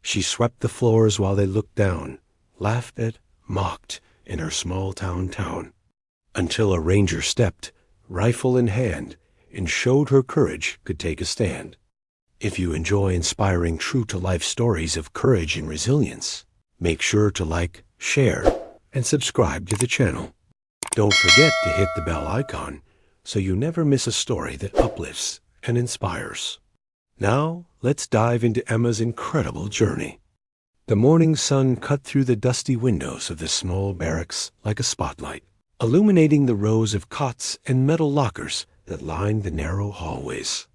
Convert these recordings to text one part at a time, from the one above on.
She swept the floors while they looked down, laughed at, mocked in her small town, until a ranger stepped, rifle in hand, and showed her courage could take a stand. If you enjoy inspiring true-to-life stories of courage and resilience, make sure to like, share, and subscribe to the channel. Don't forget to hit the bell icon so you never miss a story that uplifts and inspires. Now, let's dive into Emma's incredible journey. The morning sun cut through the dusty windows of the small barracks like a spotlight, illuminating the rows of cots and metal lockers that lined the narrow hallways.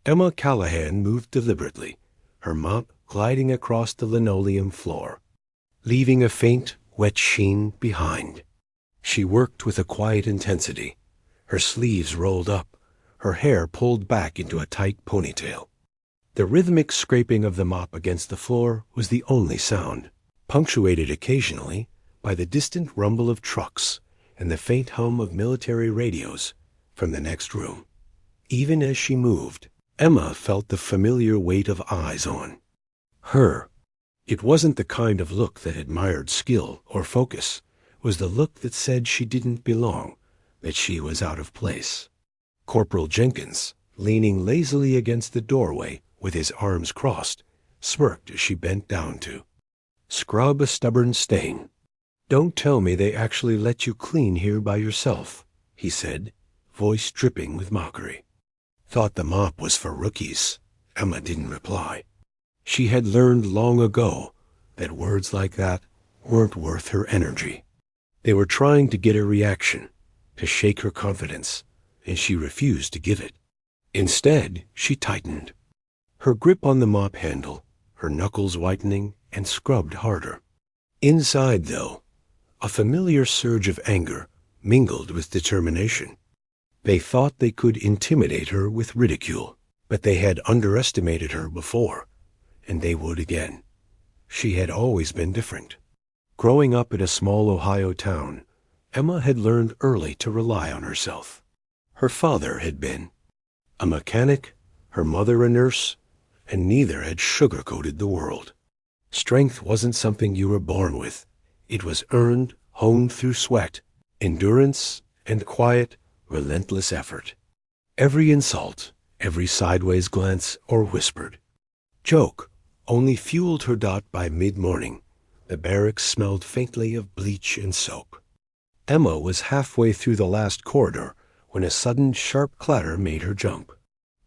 Emma Callahan moved deliberately, her mop gliding across the linoleum floor, leaving a faint, wet sheen behind. She worked with a quiet intensity, her sleeves rolled up, her hair pulled back into a tight ponytail. The rhythmic scraping of the mop against the floor was the only sound, punctuated occasionally by the distant rumble of trucks and the faint hum of military radios from the next room. Even as she moved, Emma felt the familiar weight of eyes on her. It wasn't the kind of look that admired skill or focus. It was the look that said she didn't belong, that she was out of place. Corporal Jenkins, leaning lazily against the doorway with his arms crossed, smirked as she bent down to scrub a stubborn stain. "Don't tell me they actually let you clean here by yourself," he said, voice dripping with mockery. "Thought the mop was for rookies." Emma didn't reply. She had learned long ago that words like that weren't worth her energy. They were trying to get a reaction, to shake her confidence, and she refused to give it. Instead, she tightened, her grip on the mop handle, her knuckles whitening, and scrubbed harder. Inside, though, a familiar surge of anger mingled with determination. They thought they could intimidate her with ridicule, but they had underestimated her before, and they would again. She had always been different. Growing up in a small Ohio town, Emma had learned early to rely on herself. Her father had been a mechanic, her mother a nurse, and neither had sugar-coated the world. Strength wasn't something you were born with. It was earned, honed through sweat, endurance, and quiet, relentless effort. Every insult, every sideways glance or whispered joke only fueled her doubt. By mid-morning, the barracks smelled faintly of bleach and soap. Emma was halfway through the last corridor when a sudden sharp clatter made her jump.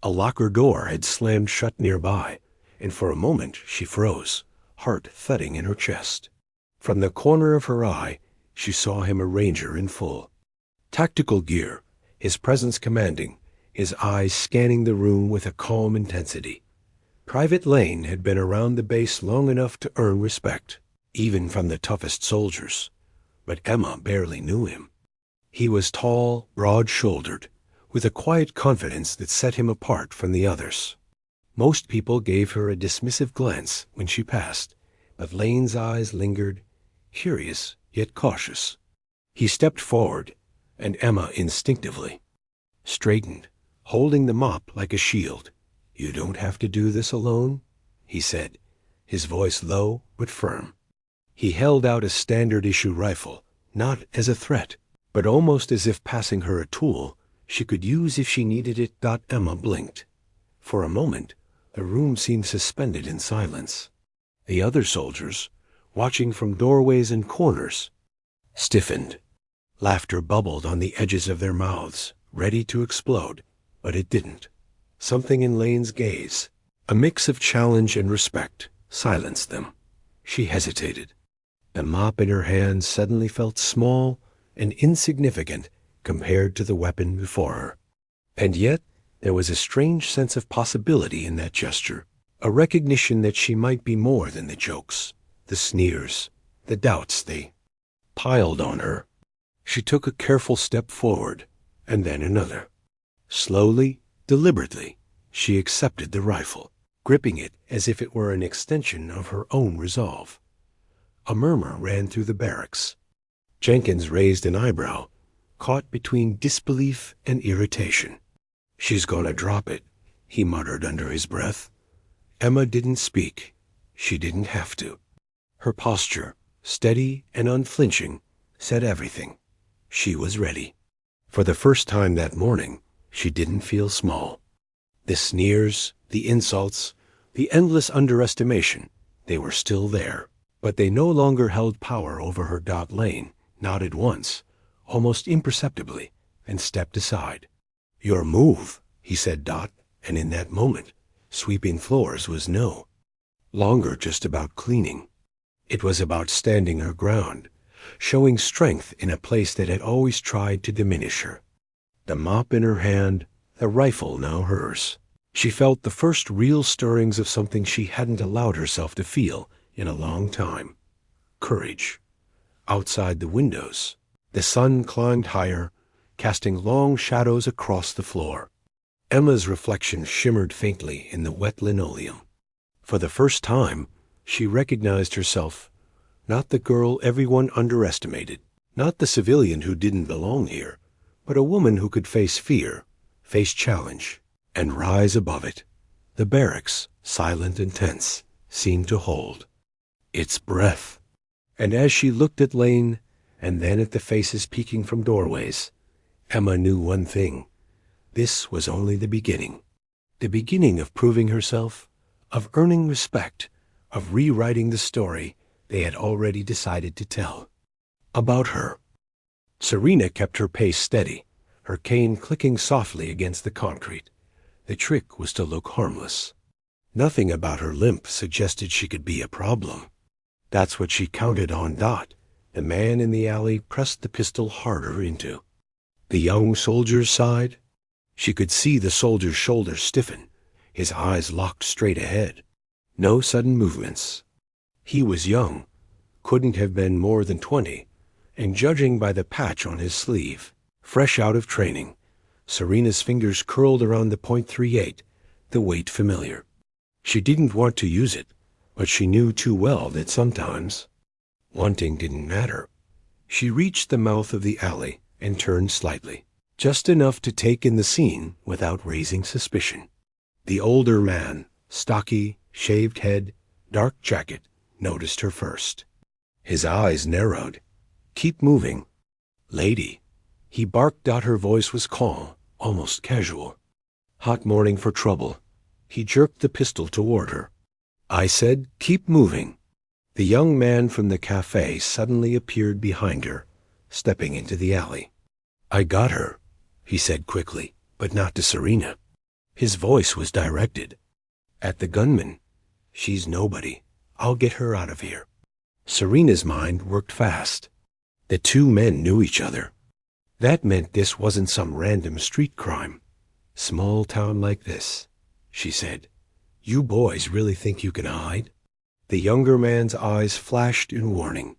A locker door had slammed shut nearby, and for a moment she froze, heart thudding in her chest. From the corner of her eye, she saw him a ranger in full tactical gear, his presence commanding, his eyes scanning the room with a calm intensity. Private Lane had been around the base long enough to earn respect, even from the toughest soldiers, but Emma barely knew him. He was tall, broad-shouldered, with a quiet confidence that set him apart from the others. Most people gave her a dismissive glance when she passed, but Lane's eyes lingered, curious yet cautious. He stepped forward, and Emma instinctively straightened, holding the mop like a shield. "You don't have to do this alone," he said, his voice low but firm. He held out a standard-issue rifle, not as a threat, but almost as if passing her a tool she could use if she needed it. Emma blinked. For a moment, the room seemed suspended in silence. The other soldiers, watching from doorways and corners, stiffened. Laughter bubbled on the edges of their mouths, ready to explode, but it didn't. Something in Lane's gaze, a mix of challenge and respect, silenced them. She hesitated. The mop in her hand suddenly felt small and insignificant compared to the weapon before her. And yet there was a strange sense of possibility in that gesture, a recognition that she might be more than the jokes, the sneers, the doubts they piled on her. She took a careful step forward, and then another. Slowly, deliberately, she accepted the rifle, gripping it as if it were an extension of her own resolve. A murmur ran through the barracks. Jenkins raised an eyebrow, caught between disbelief and irritation. "She's gonna drop it," he muttered under his breath. Emma didn't speak. she didn't have to. Her posture, steady and unflinching, said everything. She was ready. For the first time that morning, she didn't feel small. The sneers, the insults, the endless underestimation, they were still there. But they no longer held power over her. Lane nodded once, almost imperceptibly, and stepped aside. "Your move," he said. And in that moment, sweeping floors was no longer just about cleaning. It was about standing her ground, showing strength in a place that had always tried to diminish her. The mop in her hand, the rifle now hers. She felt the first real stirrings of something she hadn't allowed herself to feel in a long time. Courage. Outside the windows, the sun climbed higher, casting long shadows across the floor. Emma's reflection shimmered faintly in the wet linoleum. For the first time, she recognized herself, not the girl everyone underestimated, not the civilian who didn't belong here, but a woman who could face fear, face challenge, and rise above it. The barracks, silent and tense, seemed to hold its breath. And as she looked at Lane, and then at the faces peeking from doorways, Emma knew one thing. This was only the beginning of proving herself, of earning respect, of rewriting the story they had already decided to tell. About her. Serena kept her pace steady, her cane clicking softly against the concrete. The trick was to look harmless. Nothing about her limp suggested she could be a problem. That's what she counted on. The man in the alley pressed the pistol harder into the young soldier's side. She could see the soldier's shoulders stiffen, his eyes locked straight ahead. No sudden movements. He was young, couldn't have been more than 20, and judging by the patch on his sleeve, fresh out of training, Serena's fingers curled around the .38, the weight familiar. She didn't want to use it, but she knew too well that sometimes wanting didn't matter. She reached the mouth of the alley and turned slightly, just enough to take in the scene without raising suspicion. The older man, stocky, shaved head, dark jacket, noticed her first. His eyes narrowed. "Keep moving." "Lady," he barked out. Her voice was calm, almost casual. "Hot morning for trouble." He jerked the pistol toward her. "I said, keep moving." The young man from the cafe suddenly appeared behind her, stepping into the alley. "I got her," he said quickly, but not to Serena. His voice was directed at the gunman. "She's nobody. I'll get her out of here." Serena's mind worked fast. The two men knew each other. That meant this wasn't some random street crime. "Small town like this," she said. "You boys really think you can hide?" The younger man's eyes flashed in warning.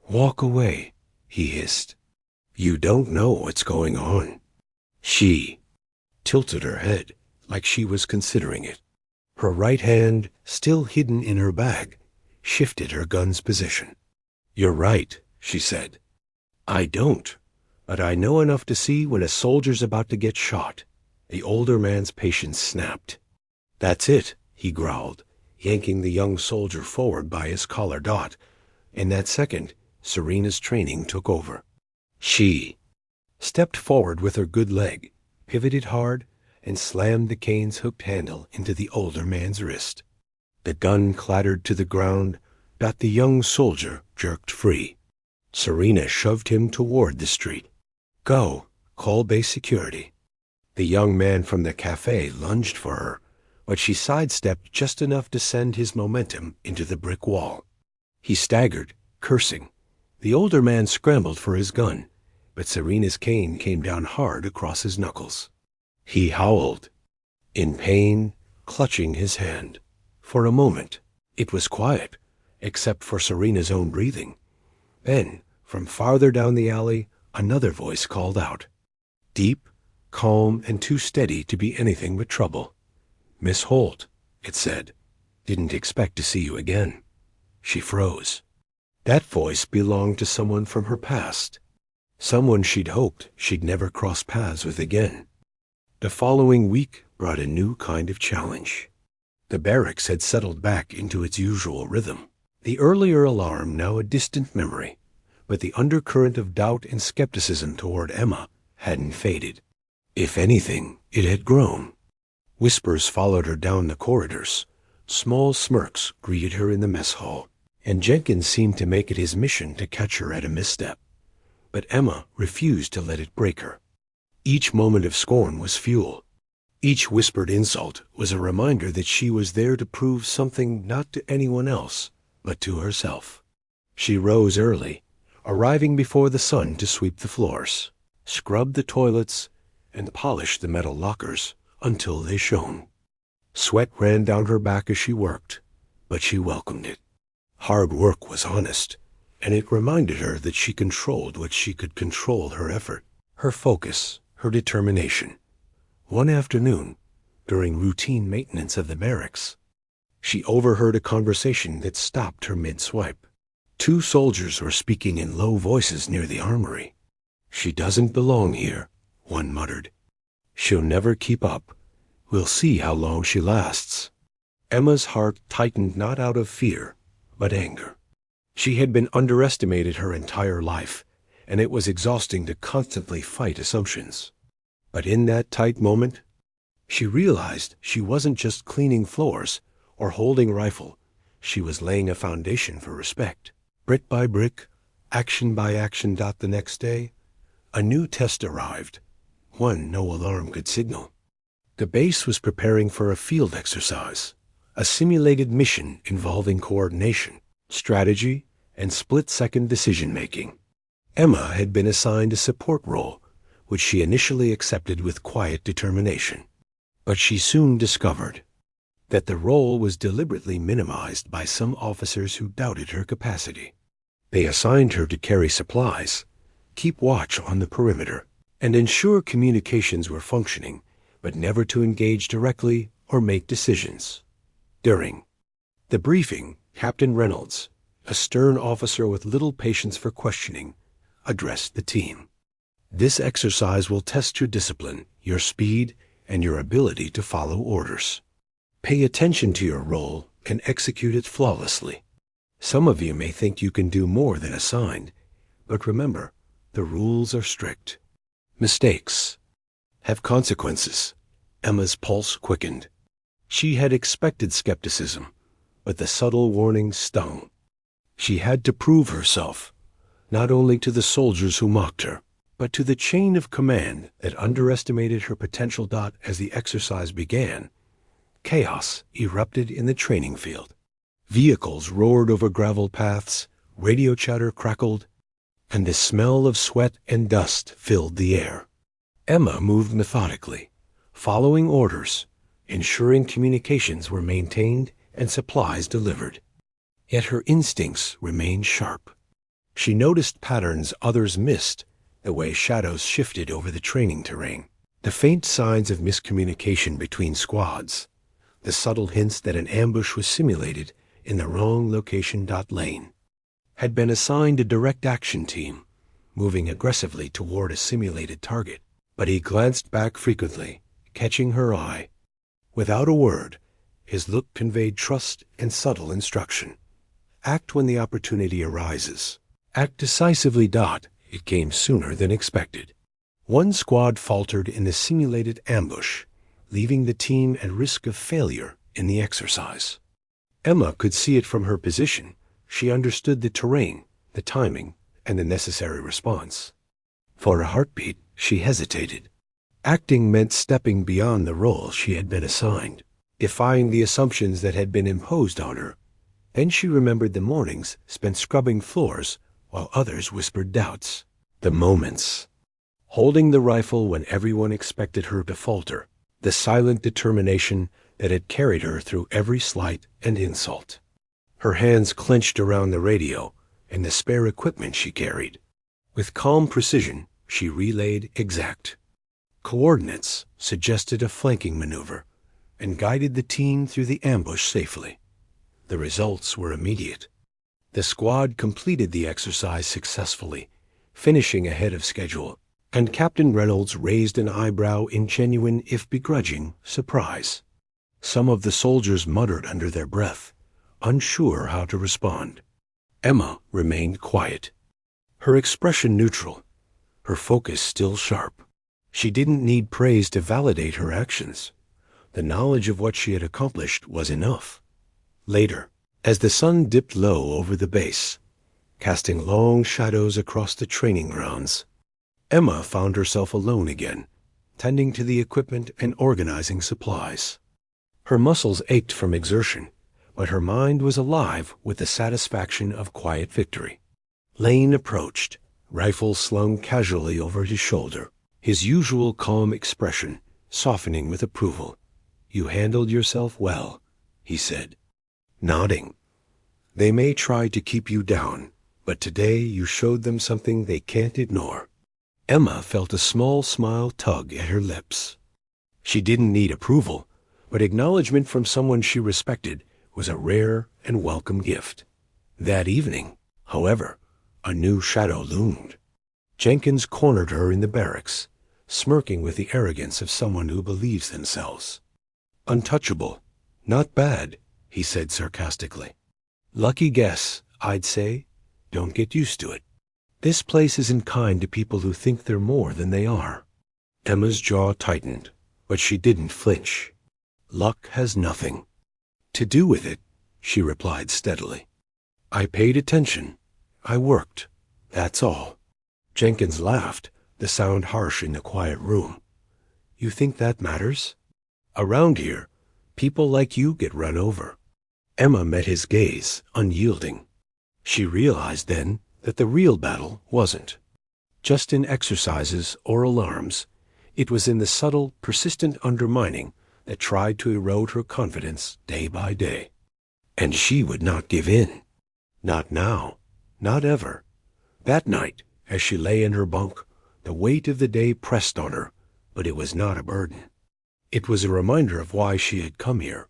"Walk away," he hissed. "You don't know what's going on." She tilted her head like she was considering it. Her right hand, still hidden in her bag, shifted her gun's position. "You're right," she said. "I don't, but I know enough to see when a soldier's about to get shot." The older man's patience snapped. "That's it," he growled, yanking the young soldier forward by his collar. In that second, Serena's training took over. She stepped forward with her good leg, pivoted hard, and slammed the cane's hooked handle into the older man's wrist. The gun clattered to the ground. The young soldier jerked free. Serena shoved him toward the street. "Go, call base security." The young man from the cafe lunged for her, but she sidestepped just enough to send his momentum into the brick wall. He staggered, cursing. The older man scrambled for his gun, but Serena's cane came down hard across his knuckles. He howled, in pain, clutching his hand. For a moment, it was quiet, except for Serena's own breathing. Then, from farther down the alley, another voice called out. Deep, calm, and too steady to be anything but trouble. "Miss Holt," it said. "Didn't expect to see you again." She froze. That voice belonged to someone from her past. Someone she'd hoped she'd never cross paths with again. The following week brought a new kind of challenge. The barracks had settled back into its usual rhythm. The earlier alarm now a distant memory, but the undercurrent of doubt and skepticism toward Emma hadn't faded. If anything, it had grown. Whispers followed her down the corridors. Small smirks greeted her in the mess hall, and Jenkins seemed to make it his mission to catch her at a misstep. But Emma refused to let it break her. Each moment of scorn was fuel. Each whispered insult was a reminder that she was there to prove something not to anyone else, but to herself. She rose early, arriving before the sun to sweep the floors, scrub the toilets, and polish the metal lockers until they shone. Sweat ran down her back as she worked, but she welcomed it. Hard work was honest, and it reminded her that she controlled what she could control: her effort, her focus, her determination. One afternoon, during routine maintenance of the barracks, she overheard a conversation that stopped her mid-swipe. Two soldiers were speaking in low voices near the armory. "She doesn't belong here," one muttered. "She'll never keep up. We'll see how long she lasts." Emma's heart tightened, not out of fear, but anger. She had been underestimated her entire life, and it was exhausting to constantly fight assumptions. But in that tight moment, she realized she wasn't just cleaning floors or holding rifle. She was laying a foundation for respect. Brick by brick, action by action. The next day, a new test arrived, one no alarm could signal. The base was preparing for a field exercise, a simulated mission involving coordination, strategy, and split-second decision-making. Emma had been assigned a support role, which she initially accepted with quiet determination. But she soon discovered that the role was deliberately minimized by some officers who doubted her capacity. They assigned her to carry supplies, keep watch on the perimeter, and ensure communications were functioning, but never to engage directly or make decisions. During the briefing, Captain Reynolds, a stern officer with little patience for questioning, addressed the team. "This exercise will test your discipline, your speed, and your ability to follow orders. Pay attention to your role and execute it flawlessly. Some of you may think you can do more than assigned, but remember, the rules are strict. Mistakes have consequences." Emma's pulse quickened. She had expected skepticism, but the subtle warning stung. She had to prove herself, not only to the soldiers who mocked her, but to the chain of command that underestimated her potential. As the exercise began, chaos erupted in the training field. Vehicles roared over gravel paths, radio chatter crackled, and the smell of sweat and dust filled the air. Emma moved methodically, following orders, ensuring communications were maintained and supplies delivered. Yet her instincts remained sharp. She noticed patterns others missed, the way shadows shifted over the training terrain, the faint signs of miscommunication between squads, the subtle hints that an ambush was simulated in the wrong location. Lane had been assigned a direct action team, moving aggressively toward a simulated target, but he glanced back frequently, catching her eye. Without a word, his look conveyed trust and subtle instruction. Act when the opportunity arises. Act decisively. It came sooner than expected. One squad faltered in the simulated ambush, leaving the team at risk of failure in the exercise. Emma could see it from her position. She understood the terrain, the timing, and the necessary response. For a heartbeat, she hesitated. Acting meant stepping beyond the role she had been assigned, defying the assumptions that had been imposed on her. Then she remembered the mornings spent scrubbing floors while others whispered doubts. The moments, holding the rifle when everyone expected her to falter. The silent determination that had carried her through every slight and insult. Her hands clenched around the radio and the spare equipment she carried. With calm precision, she relayed exact coordinates, suggested a flanking maneuver, and guided the team through the ambush safely. The results were immediate. The squad completed the exercise successfully, finishing ahead of schedule, and Captain Reynolds raised an eyebrow in genuine, if begrudging, surprise. Some of the soldiers muttered under their breath, unsure how to respond. Emma remained quiet, her expression neutral, her focus still sharp. She didn't need praise to validate her actions. The knowledge of what she had accomplished was enough. Later, as the sun dipped low over the base, casting long shadows across the training grounds, Emma found herself alone again, tending to the equipment and organizing supplies. Her muscles ached from exertion, but her mind was alive with the satisfaction of quiet victory. Lane approached, rifle slung casually over his shoulder, his usual calm expression softening with approval. "You handled yourself well," he said, nodding. "They may try to keep you down, but today you showed them something they can't ignore." Emma felt a small smile tug at her lips. She didn't need approval, but acknowledgement from someone she respected was a rare and welcome gift. That evening, however, a new shadow loomed. Jenkins cornered her in the barracks, smirking with the arrogance of someone who believes themselves. "Untouchable. Not bad," he said sarcastically. "Lucky guess, I'd say. Don't get used to it. This place isn't kind to people who think they're more than they are." Emma's jaw tightened, but she didn't flinch. "Luck has nothing to do with it," she replied steadily. "I paid attention. I worked. That's all." Jenkins laughed, the sound harsh in the quiet room. "You think that matters? Around here, people like you get run over." Emma met his gaze, unyielding. She realized then that the real battle wasn't just in exercises or alarms. It was in the subtle, persistent undermining that tried to erode her confidence day by day. And she would not give in. Not now. Not ever. That night, as she lay in her bunk, the weight of the day pressed on her, but it was not a burden. It was a reminder of why she had come here,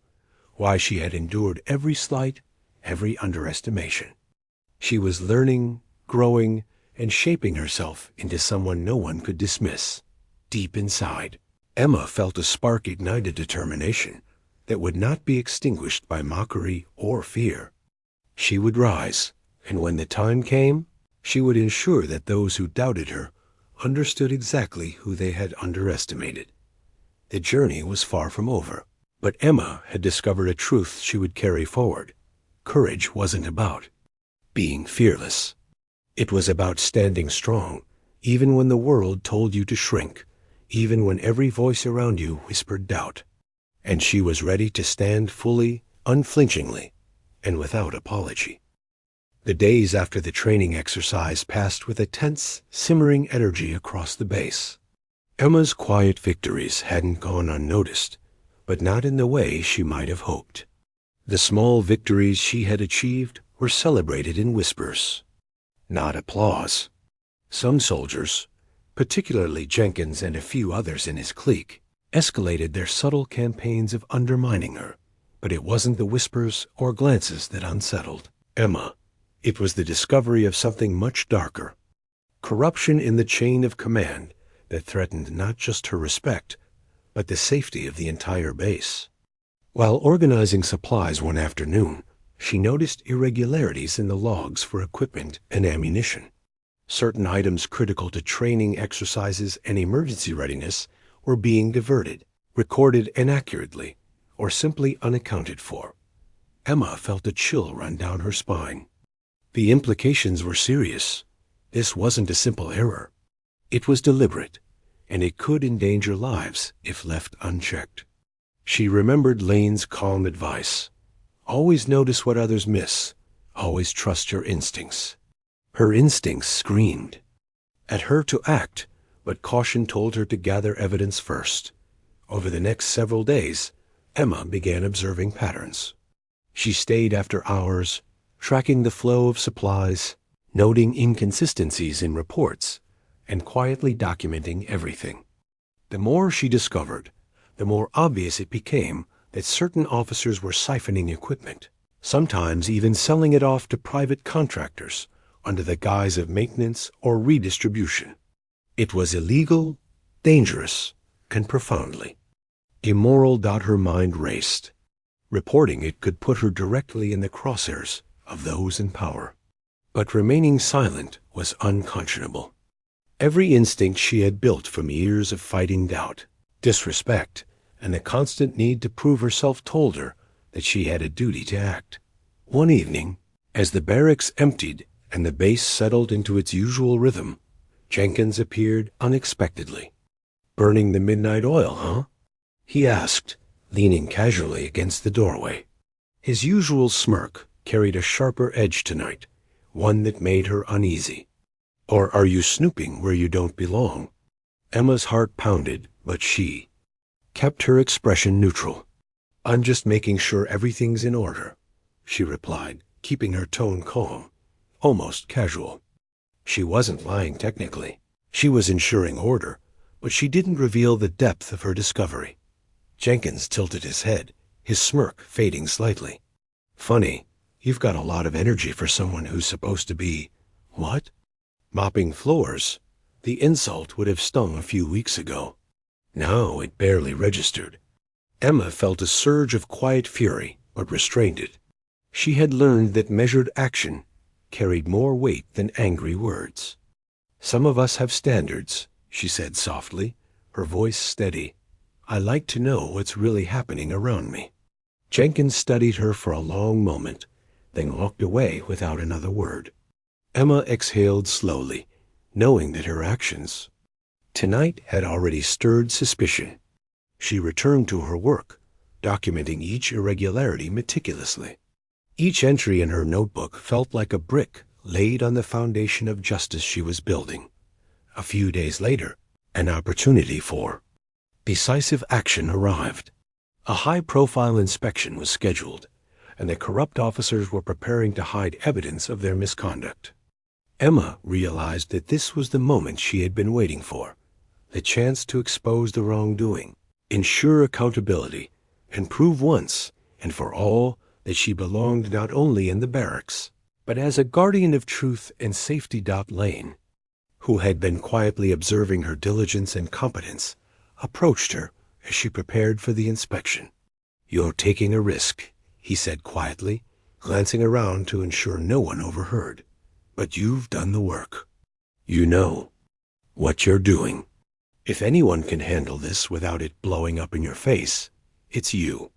why she had endured every slight, every underestimation. She was learning, growing, and shaping herself into someone no one could dismiss. Deep inside, Emma felt a spark-ignited determination that would not be extinguished by mockery or fear. She would rise, and when the time came, she would ensure that those who doubted her understood exactly who they had underestimated. The journey was far from over, but Emma had discovered a truth she would carry forward. Courage wasn't about being fearless. It was about standing strong, even when the world told you to shrink, even when every voice around you whispered doubt. And she was ready to stand fully, unflinchingly, and without apology. The days after the training exercise passed with a tense, simmering energy across the base. Emma's quiet victories hadn't gone unnoticed, but not in the way she might have hoped. The small victories she had achieved were celebrated in whispers, not applause. Some soldiers, particularly Jenkins and a few others in his clique, escalated their subtle campaigns of undermining her, but it wasn't the whispers or glances that unsettled Emma. It was the discovery of something much darker, corruption in the chain of command that threatened not just her respect, but the safety of the entire base. While organizing supplies one afternoon, she noticed irregularities in the logs for equipment and ammunition. Certain items critical to training exercises and emergency readiness were being diverted, recorded inaccurately, or simply unaccounted for. Emma felt a chill run down her spine. The implications were serious. This wasn't a simple error. It was deliberate, and it could endanger lives if left unchecked. She remembered Lane's calm advice. Always notice what others miss. Always trust your instincts. Her instincts screamed at her to act, but caution told her to gather evidence first. Over the next several days, Emma began observing patterns. She stayed after hours, tracking the flow of supplies, noting inconsistencies in reports, and quietly documenting everything. The more she discovered, the more obvious it became that certain officers were siphoning equipment, sometimes even selling it off to private contractors under the guise of maintenance or redistribution. It was illegal, dangerous, and profoundly Immoral. Her mind raced. Reporting it could put her directly in the crosshairs of those in power. But remaining silent was unconscionable. Every instinct she had built from years of fighting doubt, disrespect, and the constant need to prove herself told her that she had a duty to act. One evening, as the barracks emptied and the base settled into its usual rhythm, Jenkins appeared unexpectedly. "Burning the midnight oil, huh?" he asked, leaning casually against the doorway. His usual smirk carried a sharper edge tonight, one that made her uneasy. "Or are you snooping where you don't belong?" Emma's heart pounded, but she kept her expression neutral. "I'm just making sure everything's in order," she replied, keeping her tone calm, almost casual. She wasn't lying technically. She was ensuring order, but she didn't reveal the depth of her discovery. Jenkins tilted his head, his smirk fading slightly. "Funny, you've got a lot of energy for someone who's supposed to be—" "What?" "Mopping floors." The insult would have stung a few weeks ago. Now it barely registered. Emma felt a surge of quiet fury, but restrained it. She had learned that measured action carried more weight than angry words. "Some of us have standards," she said softly, her voice steady. "I like to know what's really happening around me." Jenkins studied her for a long moment, then walked away without another word. Emma exhaled slowly, knowing that her actions tonight had already stirred suspicion. She returned to her work, documenting each irregularity meticulously. Each entry in her notebook felt like a brick laid on the foundation of justice she was building. A few days later, an opportunity for decisive action arrived. A high-profile inspection was scheduled, and the corrupt officers were preparing to hide evidence of their misconduct. Emma realized that this was the moment she had been waiting for, the chance to expose the wrongdoing, ensure accountability, and prove once and for all that she belonged not only in the barracks, but as a guardian of truth and safety. Lane, who had been quietly observing her diligence and competence, approached her as she prepared for the inspection. "You're taking a risk," he said quietly, glancing around to ensure no one overheard. "But you've done the work. You know what you're doing. If anyone can handle this without it blowing up in your face, it's you."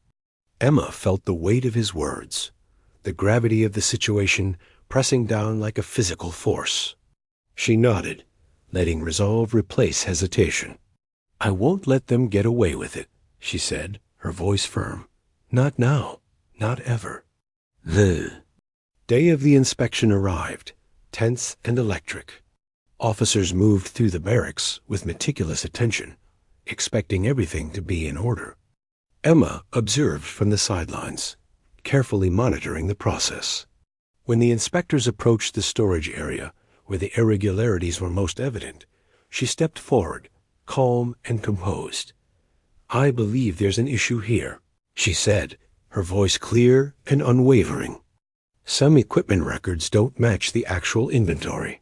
Emma felt the weight of his words, the gravity of the situation pressing down like a physical force. She nodded, letting resolve replace hesitation. "I won't let them get away with it," she said, her voice firm. "Not now, not ever." The day of the inspection arrived, tense and electric. Officers moved through the barracks with meticulous attention, expecting everything to be in order. Emma observed from the sidelines, carefully monitoring the process. When the inspectors approached the storage area, where the irregularities were most evident, she stepped forward, calm and composed. "I believe there's an issue here," she said, her voice clear and unwavering. "Some equipment records don't match the actual inventory.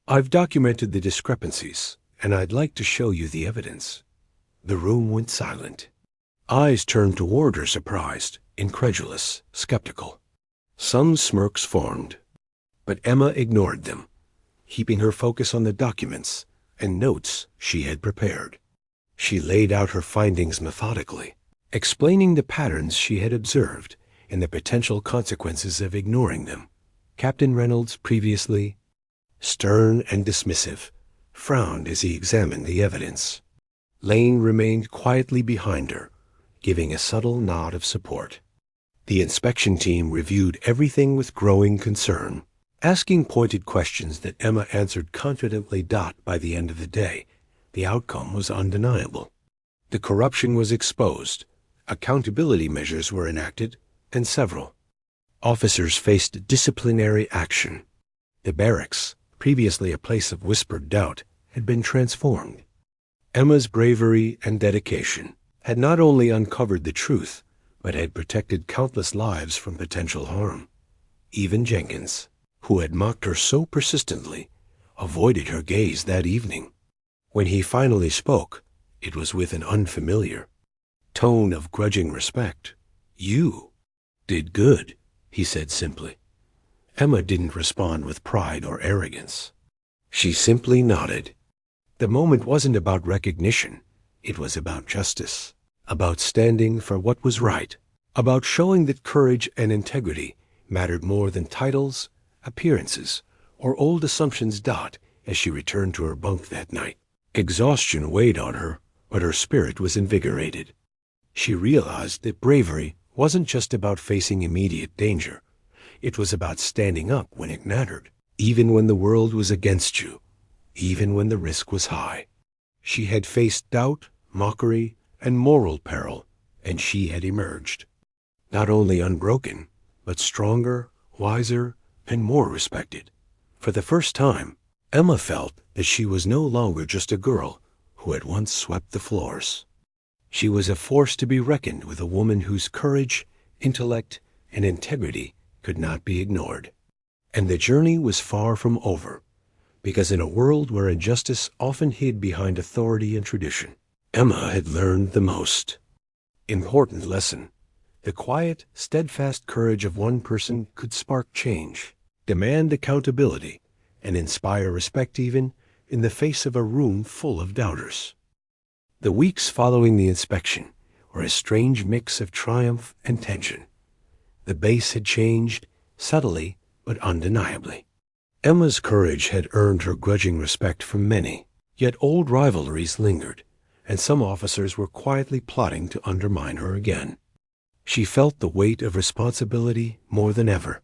I've documented the discrepancies, and I'd like to show you the evidence." The room went silent. Eyes turned toward her, surprised, incredulous, skeptical. Some smirks formed, but Emma ignored them, keeping her focus on the documents and notes she had prepared. She laid out her findings methodically, explaining the patterns she had observed and the potential consequences of ignoring them. Captain Reynolds, previously stern and dismissive, frowned as he examined the evidence. Lane remained quietly behind her, giving a subtle nod of support. The inspection team reviewed everything with growing concern, asking pointed questions that Emma answered confidently. By the end of the day, the outcome was undeniable. The corruption was exposed, accountability measures were enacted, and several officers faced disciplinary action. The barracks, previously a place of whispered doubt, had been transformed. Emma's bravery and dedication had not only uncovered the truth, but had protected countless lives from potential harm. Even Jenkins, who had mocked her so persistently, avoided her gaze that evening. When he finally spoke, it was with an unfamiliar tone of grudging respect. "You did good," he said simply. Emma didn't respond with pride or arrogance. She simply nodded. The moment wasn't about recognition. It was about justice, about standing for what was right, about showing that courage and integrity mattered more than titles, appearances, or old assumptions. As she returned to her bunk that night, exhaustion weighed on her, but her spirit was invigorated. She realized that bravery wasn't just about facing immediate danger. It was about standing up when it mattered, even when the world was against you, even when the risk was high. She had faced doubt, mockery, and moral peril, and she had emerged, not only unbroken, but stronger, wiser, and more respected. For the first time, Emma felt that she was no longer just a girl who had once swept the floors. She was a force to be reckoned with, a woman whose courage, intellect, and integrity could not be ignored. And the journey was far from over, because in a world where injustice often hid behind authority and tradition, Emma had learned the most important lesson. The quiet, steadfast courage of one person could spark change, demand accountability, and inspire respect even in the face of a room full of doubters. The weeks following the inspection were a strange mix of triumph and tension. The base had changed, subtly but undeniably. Emma's courage had earned her grudging respect from many, yet old rivalries lingered, and some officers were quietly plotting to undermine her again. She felt the weight of responsibility more than ever,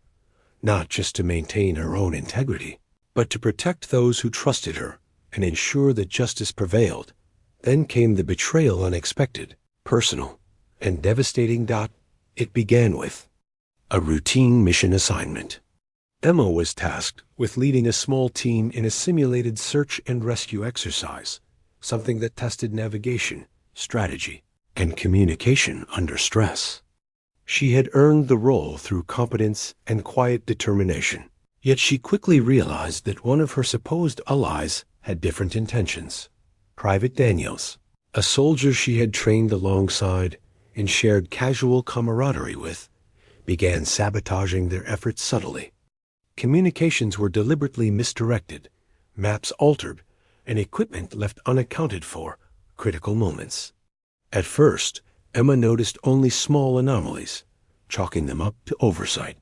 not just to maintain her own integrity, but to protect those who trusted her and ensure that justice prevailed. Then came the betrayal, unexpected, personal, and devastating. It began with a routine mission assignment. Emma was tasked with leading a small team in a simulated search and rescue exercise, something that tested navigation, strategy, and communication under stress. She had earned the role through competence and quiet determination, yet she quickly realized that one of her supposed allies had different intentions. Private Daniels, a soldier she had trained alongside and shared casual camaraderie with, began sabotaging their efforts subtly. Communications were deliberately misdirected, maps altered, and equipment left unaccounted for critical moments. At first, Emma noticed only small anomalies, chalking them up to oversight.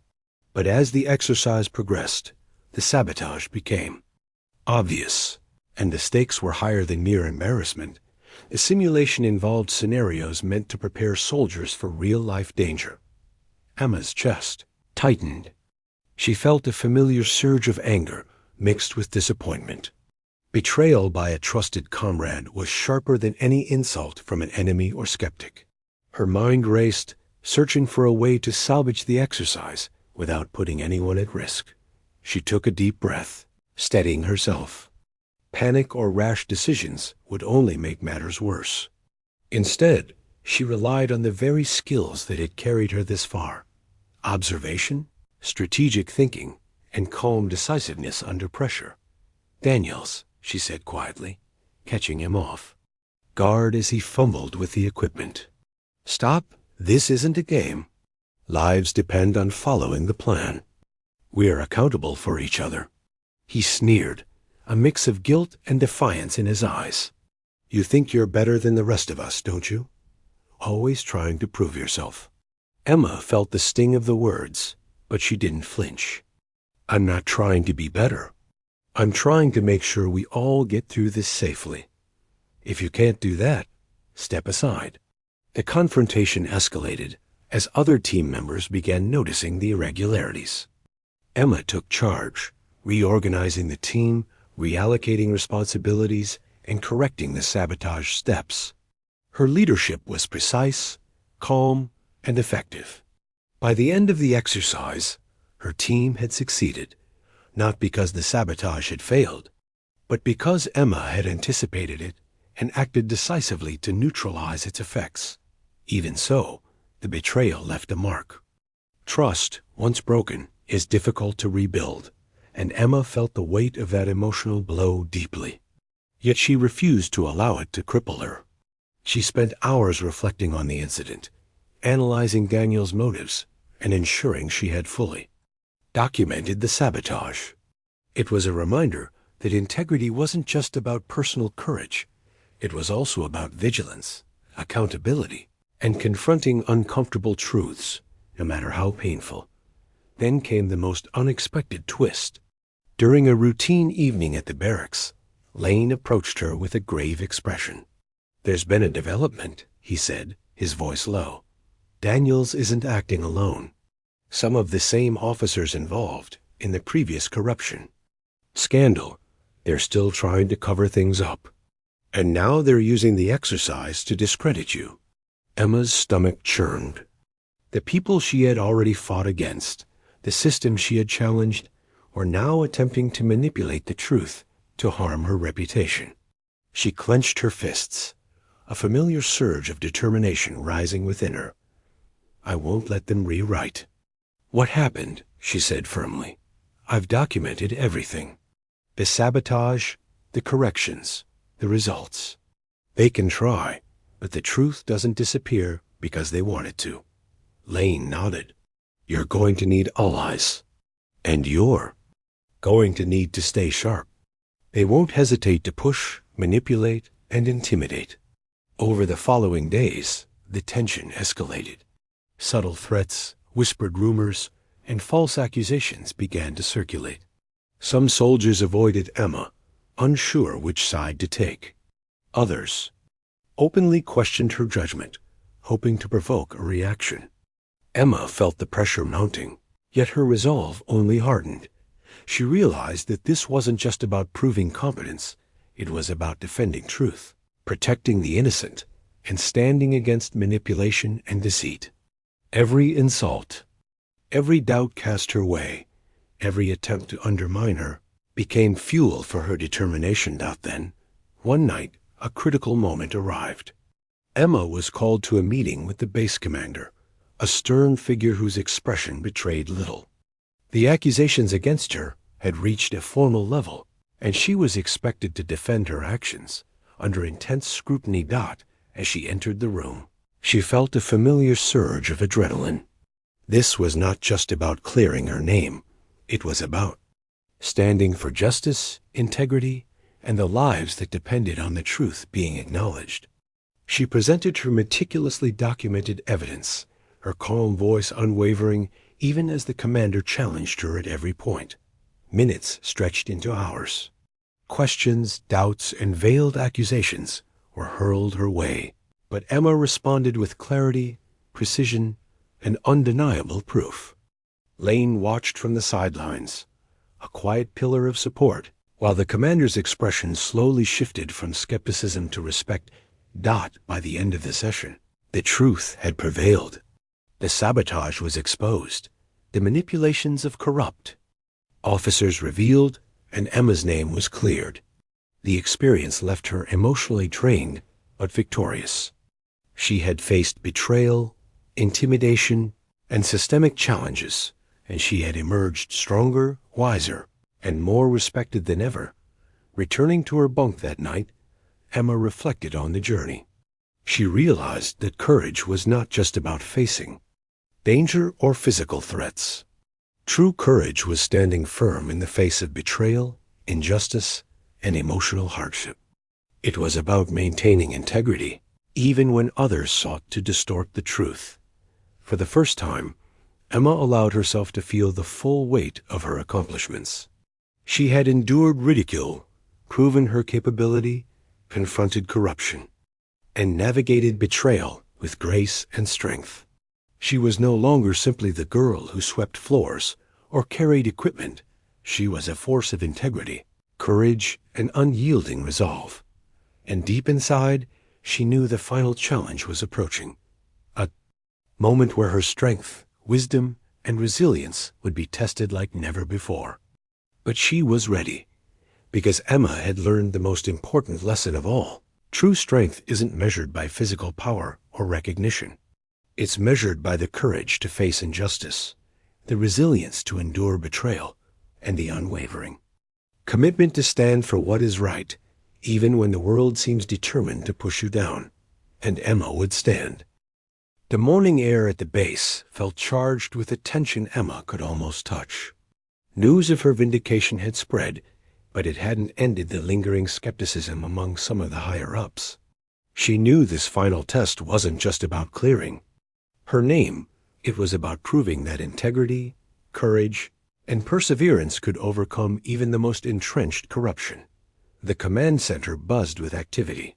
But as the exercise progressed, the sabotage became obvious, and the stakes were higher than mere embarrassment. The simulation involved scenarios meant to prepare soldiers for real-life danger. Emma's chest tightened. She felt a familiar surge of anger mixed with disappointment. Betrayal by a trusted comrade was sharper than any insult from an enemy or skeptic. Her mind raced, searching for a way to salvage the exercise without putting anyone at risk. She took a deep breath, steadying herself. Panic or rash decisions would only make matters worse. Instead, she relied on the very skills that had carried her this far: observation, strategic thinking, and calm decisiveness under pressure. "Daniels," she said quietly, catching him off guard as he fumbled with the equipment. "Stop. This isn't a game. Lives depend on following the plan. We're accountable for each other." He sneered, a mix of guilt and defiance in his eyes. "You think you're better than the rest of us, don't you? Always trying to prove yourself." Emma felt the sting of the words, but she didn't flinch. "I'm not trying to be better. I'm trying to make sure we all get through this safely. If you can't do that, step aside." The confrontation escalated as other team members began noticing the irregularities. Emma took charge, reorganizing the team, reallocating responsibilities, and correcting the sabotage steps. Her leadership was precise, calm, and effective. By the end of the exercise, her team had succeeded, not because the sabotage had failed, but because Emma had anticipated it and acted decisively to neutralize its effects. Even so, the betrayal left a mark. Trust, once broken, is difficult to rebuild, and Emma felt the weight of that emotional blow deeply. Yet she refused to allow it to cripple her. She spent hours reflecting on the incident, analyzing Daniel's motives, and ensuring she had fully documented the sabotage. It was a reminder that integrity wasn't just about personal courage. It was also about vigilance, accountability, and confronting uncomfortable truths, no matter how painful. Then came the most unexpected twist. During a routine evening at the barracks, Lane approached her with a grave expression. "There's been a development," he said, his voice low. "Daniels isn't acting alone. Some of the same officers involved in the previous corruption scandal, they're still trying to cover things up. And now they're using the exercise to discredit you." Emma's stomach churned. The people she had already fought against, the system she had challenged, were now attempting to manipulate the truth to harm her reputation. She clenched her fists, a familiar surge of determination rising within her. "I won't let them rewrite what happened," she said firmly. "I've documented everything. The sabotage, the corrections, the results. They can try, but the truth doesn't disappear because they want it to." Lane nodded. "You're going to need allies. And you're going to need to stay sharp. They won't hesitate to push, manipulate, and intimidate." Over the following days, the tension escalated. Subtle threats, whispered rumors, and false accusations began to circulate. Some soldiers avoided Emma, unsure which side to take. Others openly questioned her judgment, hoping to provoke a reaction. Emma felt the pressure mounting, yet her resolve only hardened. She realized that this wasn't just about proving competence, it was about defending truth, protecting the innocent, and standing against manipulation and deceit. Every insult, every doubt cast her way, every attempt to undermine her, became fuel for her determination. Then, one night, a critical moment arrived. Emma was called to a meeting with the base commander, a stern figure whose expression betrayed little. The accusations against her had reached a formal level, and she was expected to defend her actions under intense scrutiny. As she entered the room, she felt a familiar surge of adrenaline. This was not just about clearing her name. It was about standing for justice, integrity, and the lives that depended on the truth being acknowledged. She presented her meticulously documented evidence, her calm voice unwavering even as the commander challenged her at every point. Minutes stretched into hours. Questions, doubts, and veiled accusations were hurled her way, but Emma responded with clarity, precision, and undeniable proof. Lane watched from the sidelines, a quiet pillar of support, while the commander's expression slowly shifted from skepticism to respect. By the end of the session, the truth had prevailed. The sabotage was exposed, the manipulations of corrupt officers revealed, and Emma's name was cleared. The experience left her emotionally drained but victorious. She had faced betrayal, intimidation, and systemic challenges, and she had emerged stronger, wiser, and more respected than ever. Returning to her bunk that night, Emma reflected on the journey. She realized that courage was not just about facing danger or physical threats. True courage was standing firm in the face of betrayal, injustice, and emotional hardship. It was about maintaining integrity, even when others sought to distort the truth. For the first time, Emma allowed herself to feel the full weight of her accomplishments. She had endured ridicule, proven her capability, confronted corruption, and navigated betrayal with grace and strength. She was no longer simply the girl who swept floors or carried equipment. She was a force of integrity, courage, and unyielding resolve. And deep inside, she knew the final challenge was approaching. A moment where her strength, wisdom, and resilience would be tested like never before. But she was ready, because Emma had learned the most important lesson of all. True strength isn't measured by physical power or recognition. It's measured by the courage to face injustice, the resilience to endure betrayal, and the unwavering commitment to stand for what is right, even when the world seems determined to push you down. and Emma would stand. The morning air at the base felt charged with a tension Emma could almost touch. News of her vindication had spread, but it hadn't ended the lingering skepticism among some of the higher-ups. She knew this final test wasn't just about clearing her name. It was about proving that integrity, courage, and perseverance could overcome even the most entrenched corruption. The command center buzzed with activity.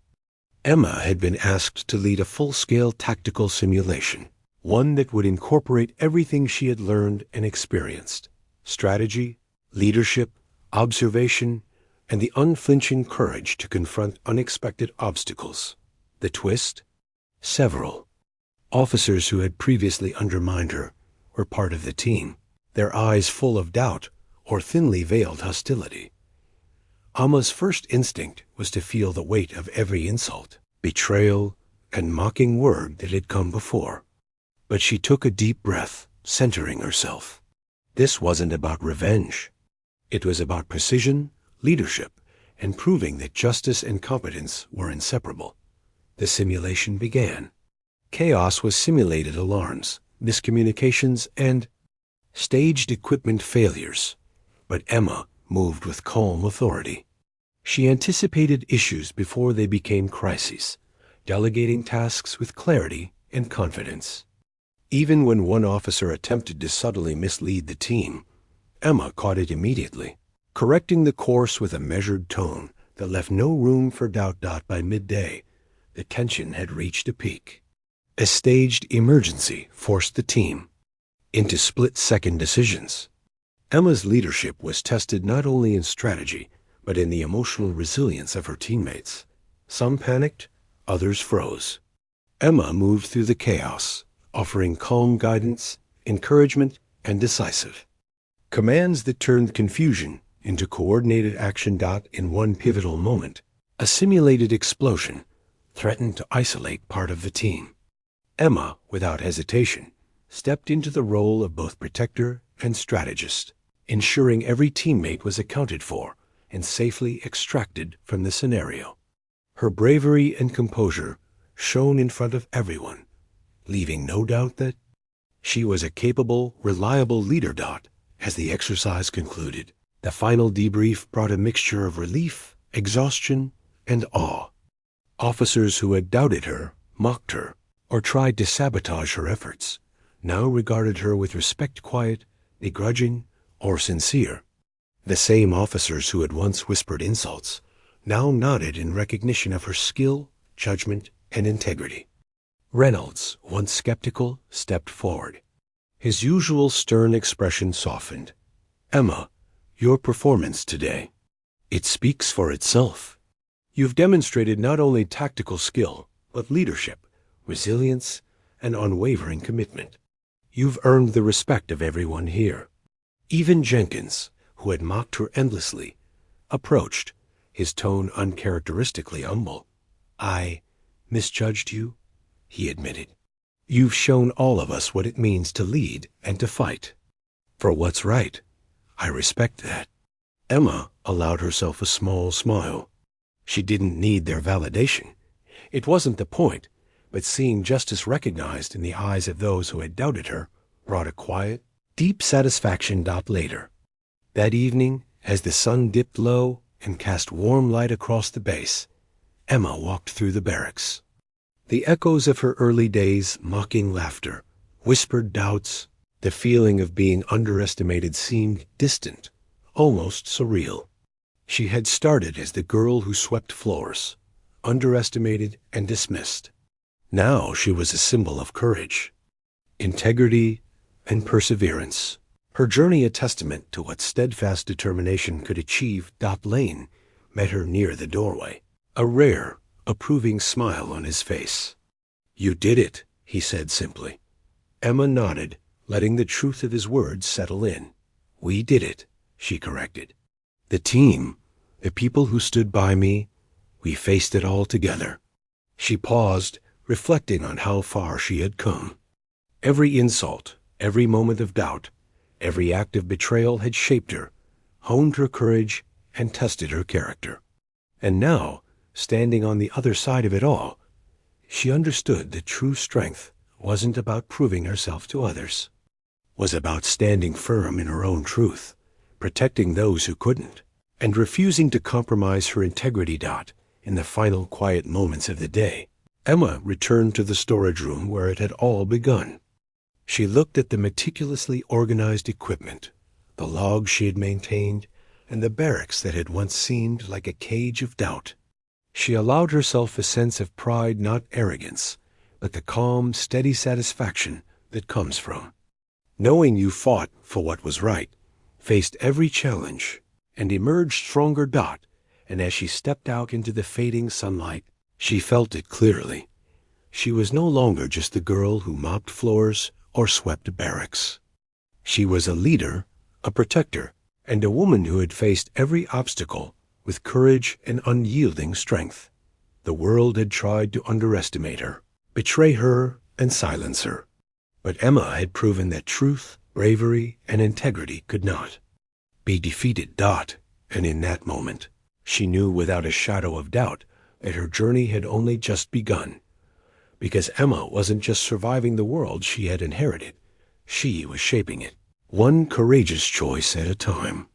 Emma had been asked to lead a full-scale tactical simulation, one that would incorporate everything she had learned and experienced: strategy, leadership, observation, and the unflinching courage to confront unexpected obstacles. The twist? Several officers who had previously undermined her were part of the team, their eyes full of doubt or thinly veiled hostility. Emma's first instinct was to feel the weight of every insult, betrayal, and mocking word that had come before. But she took a deep breath, centering herself. This wasn't about revenge. It was about precision, leadership, and proving that justice and competence were inseparable. The simulation began. Chaos was simulated alarms, miscommunications, and staged equipment failures. But Emma moved with calm authority. She anticipated issues before they became crises, delegating tasks with clarity and confidence. Even when one officer attempted to subtly mislead the team, Emma caught it immediately, correcting the course with a measured tone that left no room for doubt. By midday, the tension had reached a peak. A staged emergency forced the team into split-second decisions. Emma's leadership was tested not only in strategy, but in the emotional resilience of her teammates. Some panicked, others froze. Emma moved through the chaos, offering calm guidance, encouragement, and decisive commands that turned confusion into coordinated action. In one pivotal moment, a simulated explosion threatened to isolate part of the team. Emma, without hesitation, stepped into the role of both protector and strategist, ensuring every teammate was accounted for and safely extracted from the scenario. Her bravery and composure shone in front of everyone, leaving no doubt that she was a capable, reliable leader. As the exercise concluded, the final debrief brought a mixture of relief, exhaustion, and awe. Officers who had doubted her, mocked her, or tried to sabotage her efforts now regarded her with respect, quiet, begrudging, or sincere. The same officers who had once whispered insults now nodded in recognition of her skill, judgment, and integrity. Reynolds, once skeptical, stepped forward. His usual stern expression softened. "Emma, your performance today, it speaks for itself. You've demonstrated not only tactical skill, but leadership, resilience, and unwavering commitment. You've earned the respect of everyone here." Even Jenkins, who had mocked her endlessly, approached, his tone uncharacteristically humble. "I misjudged you," he admitted. "You've shown all of us what it means to lead and to fight for what's right. I respect that." Emma allowed herself a small smile. She didn't need their validation. It wasn't the point, but seeing justice recognized in the eyes of those who had doubted her brought a quiet, deep satisfaction. Later, that evening, as the sun dipped low and cast warm light across the base, Emma walked through the barracks. The echoes of her early days, mocking laughter, whispered doubts, the feeling of being underestimated seemed distant, almost surreal. She had started as the girl who swept floors, underestimated and dismissed. Now she was a symbol of courage, integrity, and perseverance. Her journey a testament to what steadfast determination could achieve. Lane met her near the doorway, a rare, approving smile on his face. "You did it," he said simply. Emma nodded, letting the truth of his words settle in. "We did it," she corrected. "The team, the people who stood by me, we faced it all together." She paused, reflecting on how far she had come. Every insult, every moment of doubt, every act of betrayal had shaped her, honed her courage, and tested her character. And now, standing on the other side of it all, she understood that true strength wasn't about proving herself to others, was about standing firm in her own truth, protecting those who couldn't, and refusing to compromise her integrity. In the final quiet moments of the day, Emma returned to the storage room where it had all begun. She looked at the meticulously organized equipment, the logs she had maintained, and the barracks that had once seemed like a cage of doubt. She allowed herself a sense of pride, not arrogance, but the calm, steady satisfaction that comes from knowing you fought for what was right, faced every challenge, and emerged stronger. And as she stepped out into the fading sunlight, she felt it clearly. She was no longer just the girl who mopped floors or swept barracks. She was a leader, a protector, and a woman who had faced every obstacle with courage and unyielding strength. The world had tried to underestimate her, betray her, and silence her. But Emma had proven that truth, bravery, and integrity could not be defeated. And in that moment, she knew without a shadow of doubt that her journey had only just begun. Because Emma wasn't just surviving the world she had inherited, she was shaping it, one courageous choice at a time.